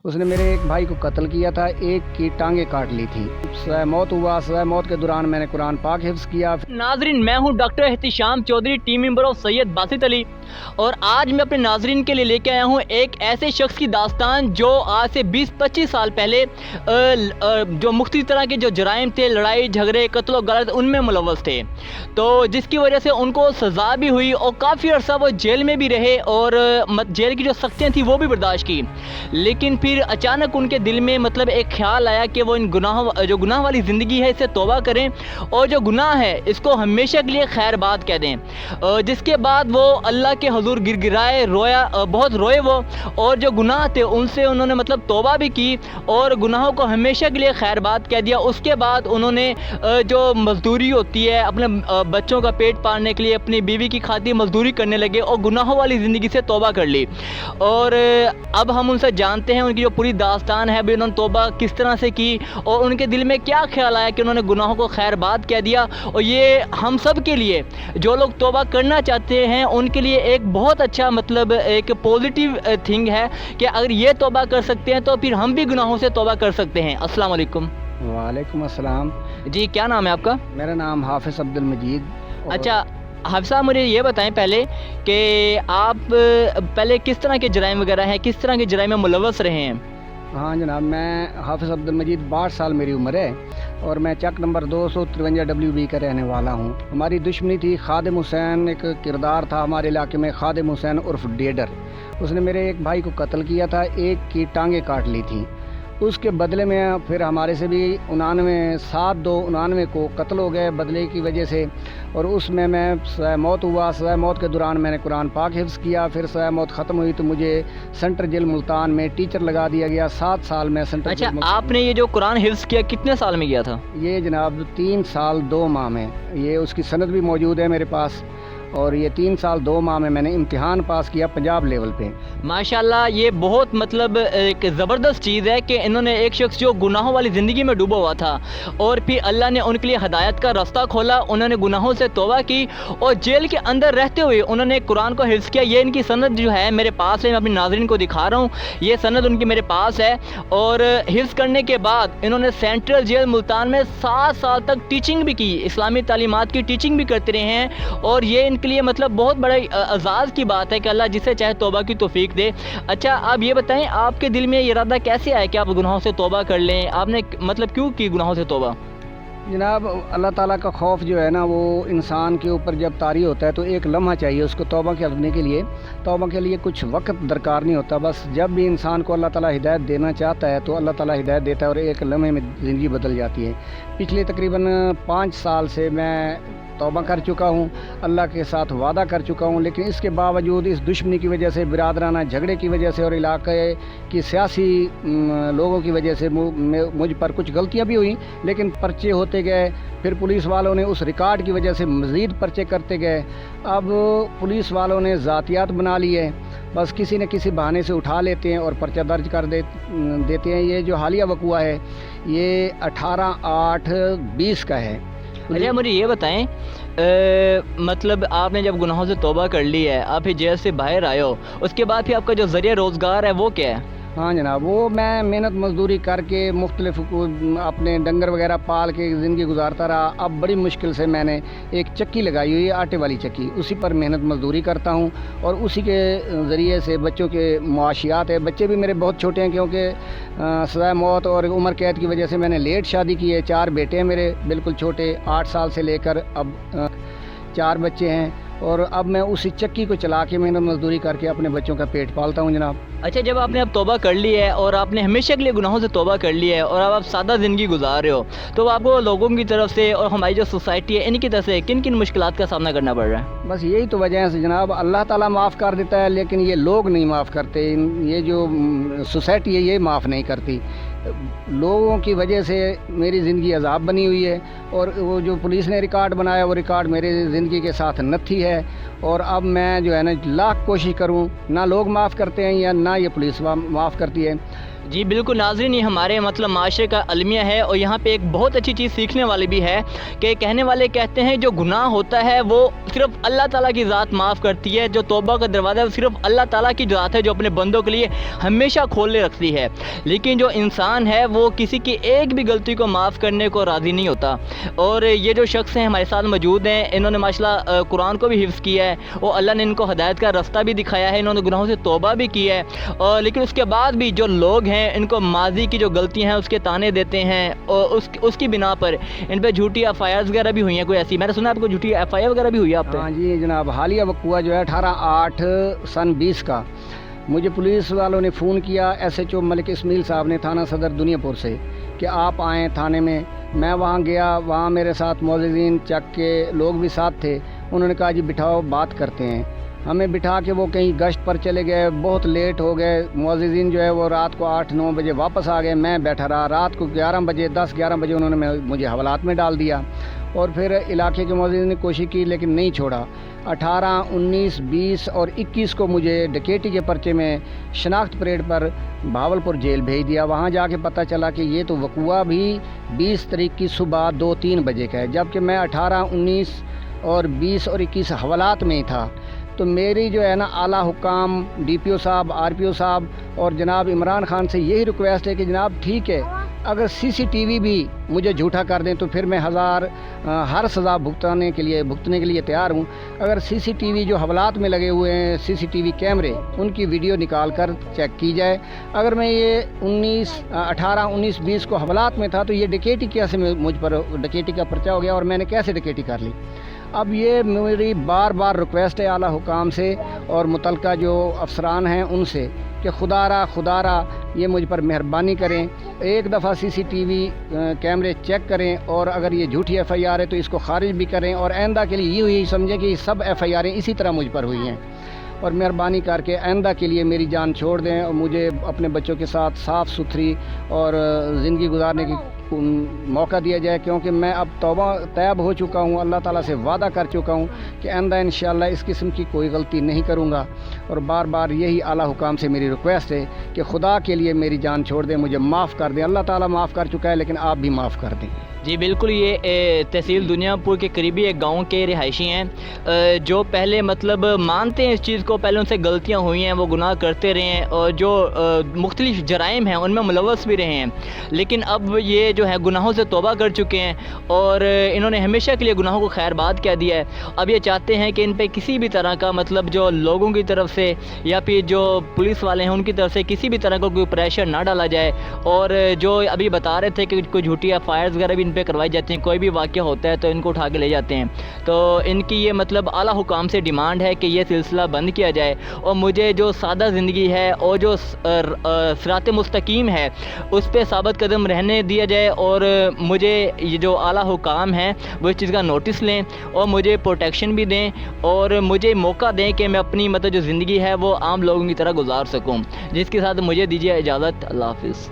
उसने मेरे एक भाई को कत्ल किया था, एक की टांगें काट ली थी। सज़ाए मौत हुआ। सज़ाए मौत के दौरान मैंने कुरान पाक हिफ्ज़ किया। नाजरीन, मैं हूं doctor Ehtisham Chaudhry, team member of Syed Basit Ali, और आज मैं अपने नाजरीन के लिए लेके आया हूं एक ऐसे शख्स की दास्तान जो आज से 20-25 साल पहले जो मुख्तलिफ तरह के जो जराइम थे, लड़ाई झगड़े, कत्ल गलत, उनमें मुलव्वस थे। तो जिसकी वजह से उनको सज़ा भी हुई और काफ़ी अर्सा वो जेल में भी रहे और जेल की जो सख्तियाँ थी वो भी बर्दाश्त की। लेकिन फिर अचानक उनके दिल में एक ख्याल आया कि वो इन जो गुनाह वाली ज़िंदगी है इससे तौबा करें और जो गुनाह है इसको हमेशा के लिए खैर बात कह दें। जिसके बाद वो अल्लाह के हुजूर गिड़गिड़ाए, रोया, बहुत रोए वो, और जो गुनाह थे उनसे उन्होंने तौबा भी की और गुनाहों को हमेशा के लिए खैर बात कह दिया। उसके बाद उन्होंने जो मजदूरी होती है, अपने बच्चों का पेट पालने के लिए अपनी बीवी की खातिर मजदूरी करने लगे और गुनाहों वाली ज़िंदगी से तौबा कर ली। और अब हम उनसे जानते हैं उनकी जो पूरी दास्तान है, भी उन्होंने तौबा किस तरह से की और उनके दिल में क्या ख्याल आया कि उन्होंने गुनाहों को खैर बात कह दिया। और ये हम सब के लिए, जो लोग तौबा करना चाहते हैं उनके लिए एक बहुत अच्छा एक पॉजिटिव थिंग है कि अगर ये तौबा कर सकते हैं तो फिर हम भी गुनाहों से तौबा कर सकते हैं। अस्सलाम वालेकुम। वालेकुम अस्सलाम। जी, क्या नाम है आपका? मेरा नाम हाफिज़ अब्दुल मजीद। अच्छा हाफिज़ साहब, मुझे ये बताएं पहले कि आप पहले किस तरह के जराइम वगैरह हैं, किस तरह के जराइम में मुलव्वस रहे हैं? हाँ जनाब, मैं हाफिज़ अब्दुल मजीद, 62 साल मेरी उम्र है और मैं चक नंबर 253 WB का रहने वाला हूँ। हमारी दुश्मनी थी। खादिम हुसैन एक किरदार था हमारे इलाके में, खादिम हुसैन उर्फ डेडर। उसने मेरे एक भाई को कत्ल किया था, एक की टांगें काट ली थी। उसके बदले में फिर हमारे से भी 7-2-99 को कत्ल हो गए बदले की वजह से। और उसमें मैं सज़ाए मौत हुआ। सज़ाए मौत के दौरान मैंने कुरान पाक हिफ्ज़ किया। फिर सज़ाए मौत ख़त्म हुई तो मुझे सेंट्रल जेल मुल्तान में टीचर लगा दिया गया। 7 साल में सेंट्रल अच्छा, आपने ये जो कुरान हिफ्ज़ किया कितने साल में किया था? ये जनाब 3 साल 2 माह में, ये उसकी सनद भी मौजूद है मेरे पास। और ये 3 साल 2 माह में मैंने इम्तिहान पास किया पंजाब लेवल पे। माशाल्लाह, ये बहुत एक ज़बरदस्त चीज़ है कि इन्होंने एक शख्स जो गुनाहों वाली ज़िंदगी में डूबा हुआ था और फिर अल्लाह ने उनके लिए हदायत का रास्ता खोला, उन्होंने गुनाहों से तौबा की और जेल के अंदर रहते हुए उन्होंने कुरान को हिफ्ज़ किया। ये इनकी सनद जो है मेरे पास है, मैं अपनी नाज़रीन को दिखा रहा हूँ। ये सनद उनकी मेरे पास है। और हिफ्ज़ करने के बाद इन्होंने सेंट्रल जेल मुल्तान में 7 साल तक टीचिंग भी की, इस्लामी तालीमात की टीचिंग भी करते रहे हैं। और ये इनके लिए बहुत बड़ा एजाज़ की बात है कि अल्लाह जिसे चाहे तौबा की तौफीक दे। अच्छा, आप ये बताएं, आपके दिल में ये इरादा कैसे आया कि आप गुनाहों से तौबा कर लें? आपने क्यों की गुनाहों से तौबा? जनाब, अल्लाह ताला का खौफ जो है ना, वो इंसान के ऊपर जब तारी होता है तो एक लम्हा चाहिए उसको तौबा करने के लिए। तौबा के लिए कुछ वक्त दरकार नहीं होता, बस जब भी इंसान को अल्लाह ताला हिदायत देना चाहता है तो अल्लाह ताला हिदायत देता है और एक लम्हे में ज़िंदगी बदल जाती है। पिछले तकरीबन 5 साल से मैं तौबा कर चुका हूँ, अल्लाह के साथ वादा कर चुका हूँ। लेकिन इसके बावजूद इस दुश्मनी की वजह से, बिरादराना झगड़े की वजह से और इलाके की सियासी लोगों की वजह से मुझ पर कुछ गलतियाँ भी हुई, लेकिन पर्चे होते गए। फिर पुलिस वालों ने उस रिकॉर्ड की वजह से मज़ीद पर्चे करते गए। अब पुलिस वालों ने ज़ातियात बना लिए, बस किसी न किसी बहाने से उठा लेते हैं और पर्चा दर्ज कर देते हैं। ये जो हालिया वक़ुआ है ये 18/8/20 का है। अच्छा, मुझे ये बताएं, आपने जब गुनाहों से तौबा कर ली है, आप फिर जेल से बाहर आए हो, उसके बाद फिर आपका जो ज़रिया रोज़गार है वो क्या है? हाँ जनाब, वो मैं मेहनत मजदूरी करके मुख्तलिफ अपने डंगर वगैरह पाल के ज़िंदगी गुजारता रहा। अब बड़ी मुश्किल से मैंने एक चक्की लगाई हुई है, आटे वाली चक्की, उसी पर मेहनत मजदूरी करता हूँ और उसी के ज़रिए से बच्चों के मुआशियात है। बच्चे भी मेरे बहुत छोटे हैं क्योंकि सज़ाए मौत और उम्र कैद की वजह से मैंने लेट शादी की है। 4 बेटे हैं मेरे, बिल्कुल छोटे, 8 साल से लेकर अब 4 बच्चे हैं। और अब मैं उसी चक्की को चला के मेहनत मजदूरी करके अपने बच्चों का पेट पालता हूँ जनाब। अच्छा, जब आपने अब तौबा कर ली है और आपने हमेशा के लिए गुनाहों से तौबा कर ली है और अब आप सादा ज़िंदगी गुजार रहे हो, तो आपको लोगों की तरफ से और हमारी जो सोसाइटी है इनकी तरफ से किन किन मुश्किलात का सामना करना पड़ रहा है? बस यही तो वजह है जनाब, अल्लाह ताला माफ़ कर देता है लेकिन ये लोग नहीं माफ़ करते। ये जो सोसाइटी है ये माफ़ नहीं करती। लोगों की वजह से मेरी ज़िंदगी अजाब बनी हुई है और वो जो पुलिस ने रिकॉर्ड बनाया वो रिकॉर्ड मेरे ज़िंदगी के साथ नत्थी है। और अब मैं जो है ना लाख कोशिश करूं, ना लोग माफ़ करते हैं या ना ये पुलिस माफ़ करती है। جی بالکل ناظرین، یہ ہمارے مطلب معاشرے کا المیہ ہے، اور یہاں پہ ایک بہت اچھی چیز سیکھنے والی بھی ہے کہ کہنے والے کہتے ہیں جو گناہ ہوتا ہے وہ صرف اللہ تعالیٰ کی ذات معاف کرتی ہے، جو توبہ کا دروازہ ہے وہ صرف اللہ تعالیٰ کی ذات ہے جو اپنے بندوں کے لیے ہمیشہ کھولے رکھتی ہے، لیکن جو انسان ہے وہ کسی کی ایک بھی غلطی کو معاف کرنے کو راضی نہیں ہوتا۔ اور یہ جو شخص ہیں ہمارے ساتھ موجود ہیں، انہوں نے ماشاءاللہ قرآن کو بھی حفظ کیا ہے، اور اللہ نے ان کو ہدایت کا راستہ بھی دکھایا ہے، انہوں نے گناہوں سے توبہ بھی کی ہے، اور لیکن اس کے بعد بھی جو لوگ ہیں ان کو ماضی کی جو غلطیاں ہیں اس کے تانے دیتے ہیں، اور اس کی بنا پر ان پہ جھوٹی ایف آئی آرز وغیرہ بھی ہوئی ہیں۔ کوئی ایسی میں نے سنا آپ کو جھوٹی ایف آئی آر وغیرہ بھی ہوئی ہے آپ پہ؟ ہاں جی جناب، حالیہ وقوع جو ہے 18/8/20 کا، مجھے پولیس والوں نے فون کیا، SHO ملک اسماعیل صاحب نے تھانہ صدر دنیا پور سے، کہ آپ آئیں تھانے میں۔ میں وہاں گیا، وہاں میرے ساتھ معززین چک کے لوگ بھی ساتھ تھے، انہوں نے کہا جی بٹھاؤ بات کرتے ہیں۔ ہمیں بٹھا کے وہ کہیں گشت پر چلے گئے، بہت لیٹ ہو گئے، معززین جو ہے وہ رات کو 8-9 بجے واپس آ گئے، میں بیٹھا رہا، رات کو 10-11 بجے انہوں نے مجھے حوالات میں ڈال دیا، اور پھر علاقے کے معززین نے کوشش کی لیکن نہیں چھوڑا۔ 18, 19, 20 اور 21 کو مجھے ڈکیٹی کے پرچے میں شناخت پریڈ پر بھاولپور جیل بھیج دیا۔ وہاں جا کے پتہ چلا کہ یہ تو وقوع بھی 20 تاریخ کی صبح 2-3 بجے کا ہے، جبکہ میں 18, 19 اور 20 اور 21 حوالات میں ہی تھا۔ تو میری جو ہے نا اعلیٰ حکام DPO صاحب، RPO صاحب اور جناب عمران خان سے یہی ریکویسٹ ہے کہ جناب ٹھیک ہے، اگر CCTV بھی مجھے جھوٹا کر دیں تو پھر میں ہر سزا بھگتنے کے لیے تیار ہوں۔ اگر CCTV جو حوالات میں لگے ہوئے ہیں CCTV کیمرے، ان کی ویڈیو نکال کر چیک کی جائے۔ اگر میں یہ 18, 19, 20 کو حوالات میں تھا تو یہ ڈکیٹی کیسے مجھ پر ڈکیٹی کا پرچہ ہو گیا، اور میں نے کیسے ڈکیٹی کر لی؟ اب یہ میری بار بار ریکویسٹ ہے اعلیٰ حکام سے اور متعلقہ جو افسران ہیں ان سے کہ خدا را یہ مجھ پر مہربانی کریں، ایک دفعہ CCTV کیمرے چیک کریں، اور اگر یہ جھوٹی FIR ہے تو اس کو خارج بھی کریں، اور آئندہ کے لیے یہی سمجھیں کہ یہ سب FIRیں اسی طرح مجھ پر ہوئی ہیں، اور مہربانی کر کے آئندہ کے لیے میری جان چھوڑ دیں، اور مجھے اپنے بچوں کے ساتھ صاف ستھری اور زندگی گزارنے کی موقع دیا جائے، کیونکہ میں اب طیب ہو چکا ہوں، اللہ تعالیٰ سے وعدہ کر چکا ہوں کہ آئندہ انشاءاللہ اس قسم کی کوئی غلطی نہیں کروں گا، اور بار بار یہی اعلیٰ حکام سے میری ریکویسٹ ہے کہ خدا کے لیے میری جان چھوڑ دیں، مجھے معاف کر دیں۔ اللہ تعالیٰ معاف کر چکا ہے لیکن آپ بھی معاف کر دیں۔ جی بالکل، یہ تحصیل دنیا پور کے قریبی ایک گاؤں کے رہائشی ہیں جو پہلے مطلب مانتے ہیں اس چیز کو، پہلے ان سے غلطیاں ہوئی ہیں، وہ گناہ کرتے رہے ہیں، اور جو مختلف جرائم ہیں ان میں ملوث بھی رہے ہیں، لیکن اب یہ جو ہے گناہوں سے توبہ کر چکے ہیں، اور انہوں نے ہمیشہ کے لیے گناہوں کو خیر بات کہہ دیا ہے۔ اب یہ چاہتے ہیں کہ ان پہ کسی بھی طرح کا مطلب جو لوگوں کی طرف سے یا پھر جو پولیس والے ہیں ان کی طرف سے کسی بھی طرح کا کوئی پریشر نہ ڈالا جائے، اور جو ابھی بتا رہے تھے کہ کوئی جھوٹی FIRs وغیرہ بھی ان پہ کروائی جاتی ہیں، کوئی بھی واقعہ ہوتا ہے تو ان کو اٹھا کے لے جاتے ہیں، تو ان کی یہ مطلب اعلیٰ حکام سے ڈیمانڈ ہے کہ یہ سلسلہ بند کیا جائے، اور مجھے جو سادہ زندگی ہے اور جو صراط مستقیم ہے اس پہ ثابت قدم رہنے دیا جائے، اور مجھے یہ جو اعلیٰ حکام ہیں وہ اس چیز کا نوٹس لیں اور مجھے پروٹیکشن بھی دیں، اور مجھے موقع دیں کہ میں اپنی مطلب جو زندگی ہے وہ عام لوگوں کی طرح گزار سکوں۔ جس کے ساتھ مجھے دیجیے اجازت، اللہ حافظ۔